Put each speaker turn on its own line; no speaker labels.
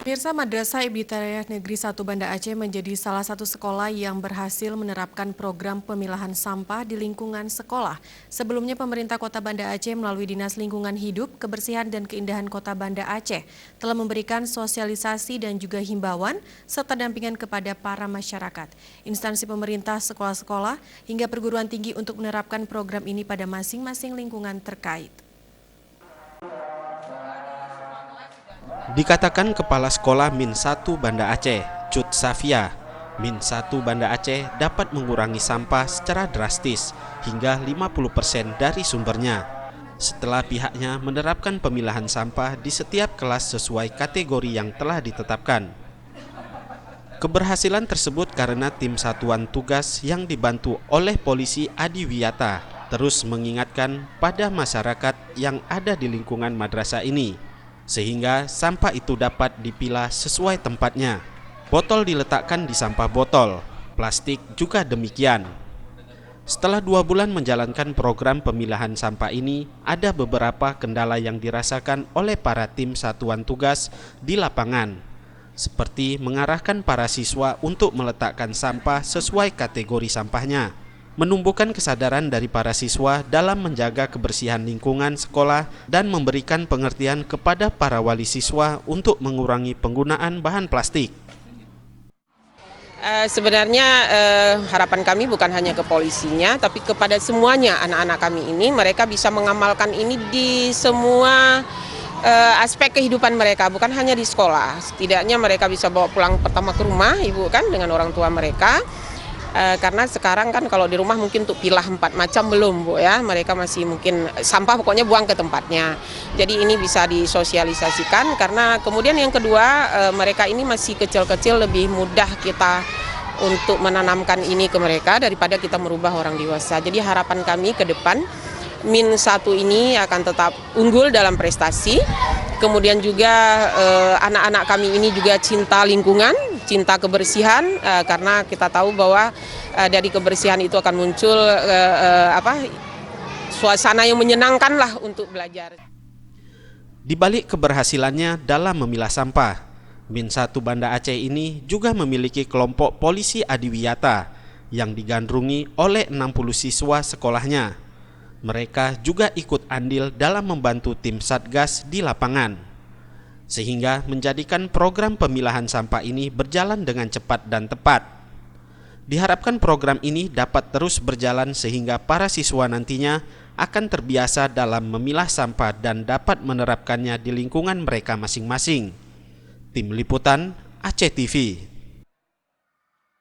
Pemirsa, Madrasah Ibtidaiyah Negeri 1 Banda Aceh menjadi salah satu sekolah yang berhasil menerapkan program pemilahan sampah di lingkungan sekolah. Sebelumnya, pemerintah Kota Banda Aceh melalui Dinas Lingkungan Hidup, Kebersihan dan Keindahan Kota Banda Aceh telah memberikan sosialisasi dan juga himbauan serta dampingan kepada para masyarakat, instansi pemerintah, sekolah-sekolah, hingga perguruan tinggi untuk menerapkan program ini pada masing-masing lingkungan terkait.
Dikatakan Kepala Sekolah Min 1 Banda Aceh, Cut Safia, Min 1 Banda Aceh dapat mengurangi sampah secara drastis hingga 50% dari sumbernya, setelah pihaknya menerapkan pemilahan sampah di setiap kelas sesuai kategori yang telah ditetapkan. Keberhasilan tersebut karena tim satuan tugas yang dibantu oleh polisi Adiwiyata terus mengingatkan pada masyarakat yang ada di lingkungan madrasah ini, sehingga sampah itu dapat dipilah sesuai tempatnya. Botol diletakkan di sampah botol, plastik juga demikian. Setelah 2 bulan menjalankan program pemilahan sampah ini, ada beberapa kendala yang dirasakan oleh para tim satuan tugas di lapangan, seperti mengarahkan para siswa untuk meletakkan sampah sesuai kategori sampahnya, menumbuhkan kesadaran dari para siswa dalam menjaga kebersihan lingkungan sekolah dan memberikan pengertian kepada para wali siswa untuk mengurangi penggunaan bahan plastik.
Sebenarnya harapan kami bukan hanya ke polisinya, tapi kepada semuanya anak-anak kami ini, mereka bisa mengamalkan ini di semua aspek kehidupan mereka, bukan hanya di sekolah. Setidaknya mereka bisa bawa pulang pertama ke rumah, ibu kan, dengan orang tua mereka. Karena sekarang kan kalau di rumah mungkin untuk pilah 4 macam belum, Bu, ya. Mereka masih mungkin sampah pokoknya buang ke tempatnya. Jadi ini bisa disosialisasikan, karena kemudian yang kedua, mereka ini masih kecil-kecil, lebih mudah kita untuk menanamkan ini ke mereka daripada kita merubah orang dewasa. Jadi harapan kami ke depan, Min 1 ini akan tetap unggul dalam prestasi. Kemudian juga anak-anak kami ini juga cinta lingkungan, cinta kebersihan, karena kita tahu bahwa dari kebersihan itu akan muncul suasana yang menyenangkan lah untuk belajar.
Di balik keberhasilannya dalam memilah sampah, Min 1 Banda Aceh ini juga memiliki kelompok polisi Adiwiyata yang digandrungi oleh 60 siswa sekolahnya. Mereka juga ikut andil dalam membantu tim Satgas di lapangan, sehingga menjadikan program pemilahan sampah ini berjalan dengan cepat dan tepat. Diharapkan program ini dapat terus berjalan sehingga para siswa nantinya akan terbiasa dalam memilah sampah dan dapat menerapkannya di lingkungan mereka masing-masing. Tim Liputan Aceh TV.